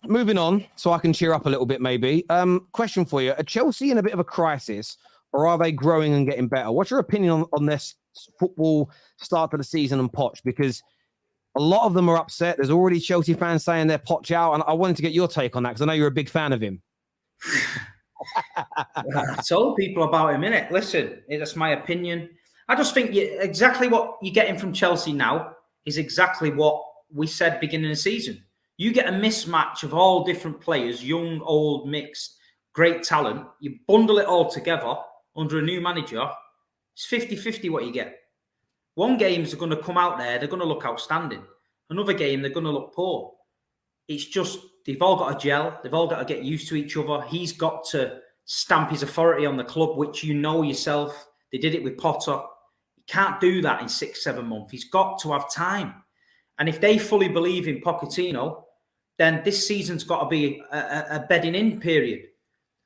Moving on, so I can cheer up a little bit, maybe. Question for you. Are Chelsea in a bit of a crisis, or are they growing and getting better? What's your opinion on this football start of the season and Poch? Because a lot of them are upset. There's already Chelsea fans saying they're Poch out, and I wanted to get your take on that because I know you're a big fan of him. I told people about him, innit? Listen, that's my opinion. I just think exactly what you're getting from Chelsea now is exactly what we said beginning of the season. You get a mismatch of all different players, young, old, mixed, great talent. You bundle it all together under a new manager. It's 50-50 what you get. One game they're going to come out there, they're going to look outstanding. Another game, they're going to look poor. It's just, they've all got to gel. They've all got to get used to each other. He's got to stamp his authority on the club, which you know yourself. They did it with Potter. He can't do that in 6-7 months. He's got to have time. And if they fully believe in Pochettino, then this season's got to be a bedding in period.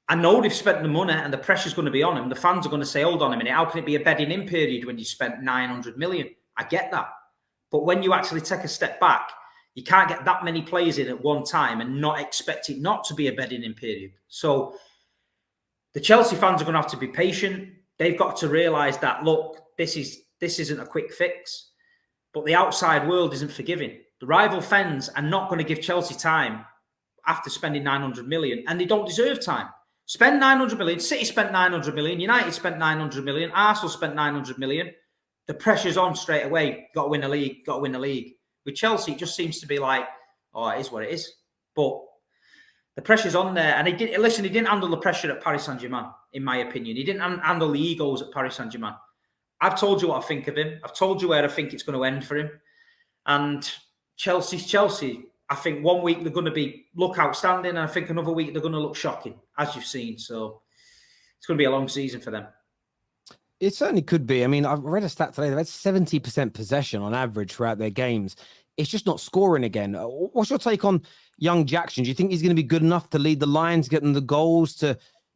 I know they've spent the money and the pressure's going to be on him. The fans are going to say, hold on a minute, how can it be a bedding in period when you spent 900 million? I get that. But when you actually take a step back, you can't get that many players in at one time and not expect it not to be a bedding in period. So the Chelsea fans are going to have to be patient. They've got to realise that, look, this isn't a quick fix. But the outside world isn't forgiving. The rival fans are not going to give Chelsea time after spending 900 million, and they don't deserve time. Spend 900 million. City spent 900 million. United spent 900 million. Arsenal spent 900 million. The pressure's on straight away. Got to win the league. Got to win the league. With Chelsea, it just seems to be like, oh, it is what it is. But the pressure's on there. And he didn't handle the pressure at Paris Saint-Germain, in my opinion. He didn't handle the egos at Paris Saint-Germain. I've told you what I think of him. I've told you where I think it's going to end for him. And Chelsea's Chelsea. I think 1 week they're going to look outstanding, and I think another week they're going to look shocking, as you've seen. So it's going to be a long season for them. It certainly could be. I mean, I've read a stat today. They've had 70% possession on average throughout their games. It's just not scoring again. What's your take on young Jackson? Do you think he's going to be good enough to lead the lines, get them the goals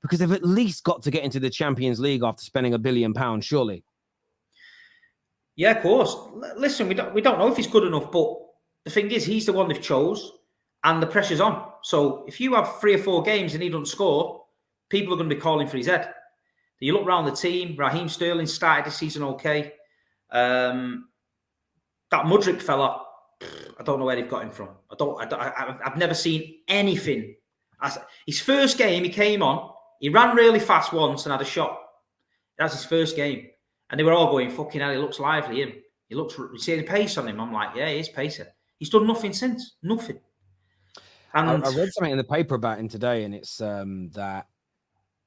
because they've at least got to get into the Champions League after spending £1 billion, surely? Yeah, of course. Listen, we don't know if he's good enough, but the thing is, he's the one they've chose, and the pressure's on. So if you have 3 or 4 games and he doesn't score, people are going to be calling for his head. You look around the team. Raheem Sterling started the season okay. That Mudryk fella, I don't know where they've got him from. I've never seen anything. His first game, he came on. He ran really fast once and had a shot. That's his first game. And they were all going, fucking hell, he looks lively, him. You see the pace on him? I'm like, yeah, he is pacer. He's done nothing since. Nothing. And I read something in the paper about him today, and it's that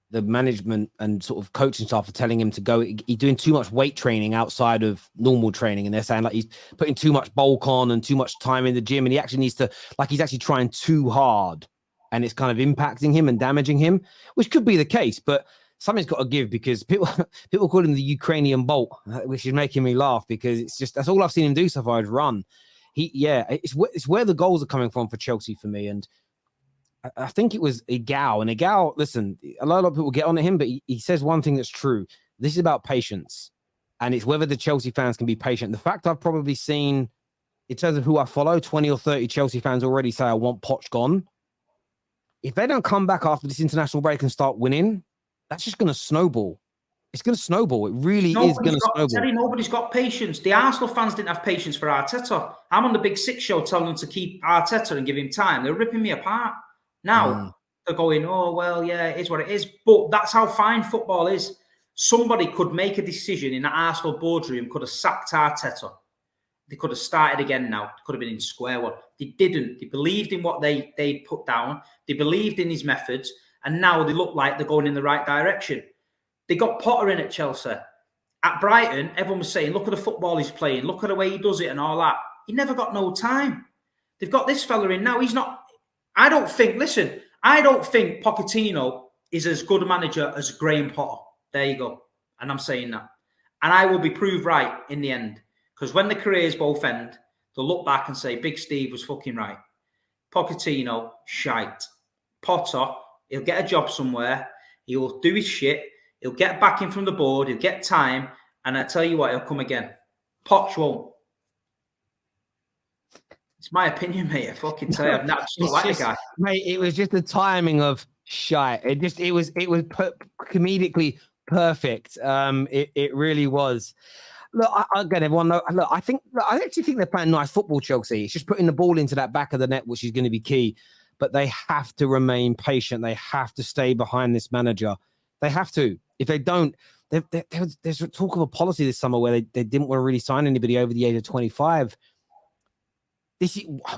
the management and sort of coaching staff are telling him to go. He's doing too much weight training outside of normal training. And they're saying like he's putting too much bulk on and too much time in the gym. And he actually needs to, like he's actually trying too hard. And it's kind of impacting him and damaging him, which could be the case. But something's got to give, because people call him the Ukrainian Bolt, which is making me laugh, because it's just, that's all I've seen him do so far is run. It's where the goals are coming from for Chelsea for me. And I think it was Igal. And Igal, listen, a lot of people get on to him, but he says one thing that's true. This is about patience. And it's whether the Chelsea fans can be patient. The fact I've probably seen, in terms of who I follow, 20 or 30 Chelsea fans already say, I want Poch gone. If they don't come back after this international break and start winning, that's just going to snowball. It's going to snowball. It really is going to snowball. Terry, nobody's got patience. The Arsenal fans didn't have patience for Arteta. I'm on the Big Six show telling them to keep Arteta and give him time. They're ripping me apart. Now, they're going, oh, well, yeah, it is what it is. But that's how fine football is. Somebody could make a decision in the Arsenal boardroom, could have sacked Arteta. They could have started again now. It could have been in square one. They didn't. They believed in what they put down. They believed in his methods. And now they look like they're going in the right direction. They got Potter in at Chelsea. At Brighton, everyone was saying, look at the football he's playing. Look at the way he does it and all that. He never got no time. They've got this fella in now. He's not... I don't think Pochettino is as good a manager as Graham Potter. There you go. And I'm saying that. And I will be proved right in the end. Because when the careers both end, they'll look back and say, Big Steve was fucking right. Pochettino, shite. Potter, he'll get a job somewhere. He'll do his shit. He'll get backing from the board. He'll get time. And I tell you what, he'll come again. Poch won't. It's my opinion, mate. I fucking tell you, I've not just like the guy. Mate, it was just the timing of shite. It was comedically perfect. It really was. Look, again, everyone know. Look, I actually think they're playing nice football, Chelsea. It's just putting the ball into that back of the net, which is going to be key. But they have to remain patient. They have to stay behind this manager. They have to. If they don't, there's talk of a policy this summer where they didn't want to really sign anybody over the age of 25.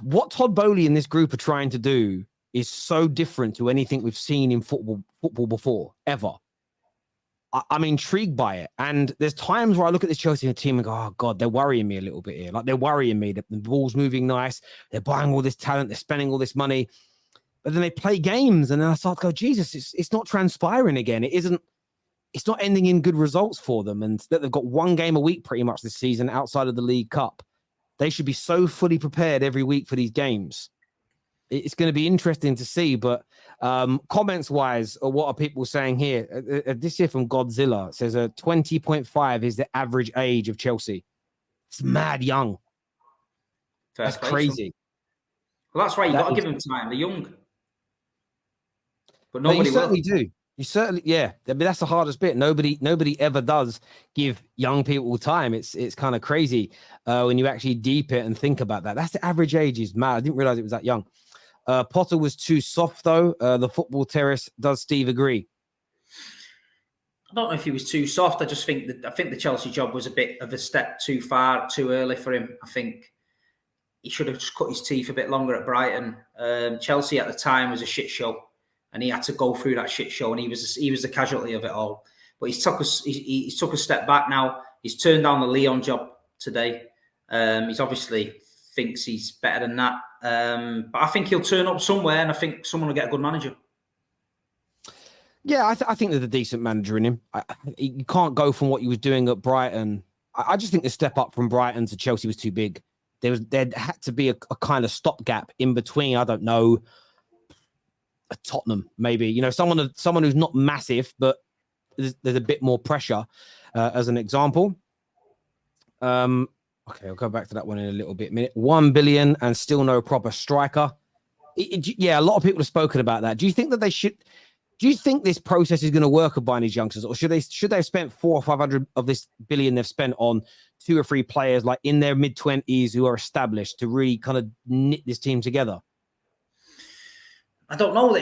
What Todd Bowley and this group are trying to do is so different to anything we've seen in football before, ever. I'm intrigued by it. And there's times where I look at this Chelsea team and go, oh, God, they're worrying me a little bit here. Like, they're worrying me. The ball's moving nice. They're buying all this talent. They're spending all this money. But then they play games, and then I start to go, Jesus, it's not transpiring again. It's not ending in good results for them. And that they've got one game a week pretty much this season outside of the League Cup. They should be so fully prepared every week for these games. It's going to be interesting to see, but comments-wise, what are people saying here? This here from Godzilla says 20.5 is the average age of Chelsea. It's mad young. That's crazy. Well, that's right. You got to give them time. They're young. But nobody you certainly do. You certainly, yeah. But that's the hardest bit. Nobody ever does give young people time. It's kind of crazy when you actually deep it and think about that. That's the average age is mad. I didn't realize it was that young. Potter was too soft, though. The football terrace. Does Steve agree? I don't know if he was too soft. I just think the Chelsea job was a bit of a step too far, too early for him. I think he should have just cut his teeth a bit longer at Brighton. Chelsea at the time was a shit show, and he had to go through that shit show, and he was the casualty of it all. But he's took a step back now. He's turned down the Lyon job today. He's obviously thinks he's better than that. But I think he'll turn up somewhere, and I think someone will get a good manager. Yeah, I think there's a decent manager in him. You can't go from what he was doing at Brighton. I just think the step up from Brighton to Chelsea was too big. There had to be a kind of stopgap in between. I don't know, a Tottenham maybe. You know, someone who's not massive, but there's a bit more pressure. As an example. Okay, I'll go back to that one in a little bit. 1 billion and still no proper striker. Yeah, a lot of people have spoken about that. Do you think that they should? Do you think this process is going to work of buying these youngsters, or should they have spent 400 or 500 of this billion they've spent on 2 or 3 players like in their mid-20s who are established to really kind of knit this team together? I don't know.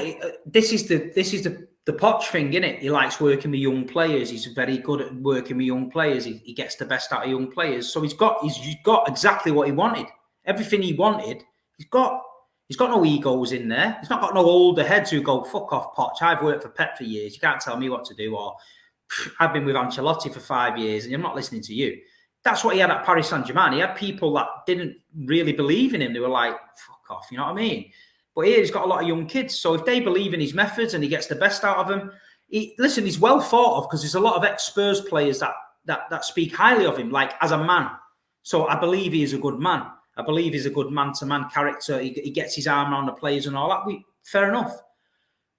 This is the Poch thing, isn't it? He likes working with young players. He's very good at working with young players. He gets the best out of young players. So he's got exactly what he wanted. Everything he wanted, he's got. He's got no egos in there. He's not got no older heads who go, fuck off, Poch. I've worked for Pep for years. You can't tell me what to do. Or I've been with Ancelotti for 5 years and I'm not listening to you. That's what he had at Paris Saint-Germain. He had people that didn't really believe in him. They were like, fuck off, you know what I mean? But here he's got a lot of young kids. So if they believe in his methods and he gets the best out of them, he's well thought of because there's a lot of ex-Spurs players that speak highly of him, like as a man. So I believe he is a good man. I believe he's a good man-to-man character. He gets his arm around the players and all that. Fair enough.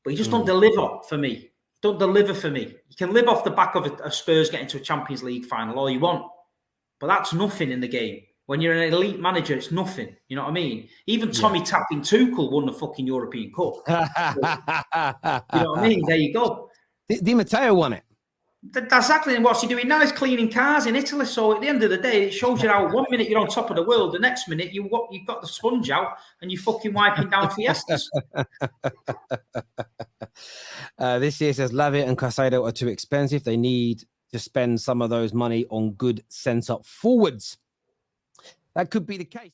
But he just don't deliver for me. Don't deliver for me. You can live off the back of a Spurs getting to a Champions League final all you want. But that's nothing in the game. When you're an elite manager, it's nothing. You know what I mean? Even Tommy Tapping Tuchel won the fucking European Cup. You know what I mean? There you go. Di Matteo won it. That's exactly what's he doing now. He's cleaning cars in Italy. So at the end of the day, it shows you how 1 minute you're on top of the world, the next minute you've got the sponge out and you're fucking wiping down Fiestas. This year says Lavitt and Caicedo are too expensive. They need to spend some of those money on good centre forwards. That could be the case.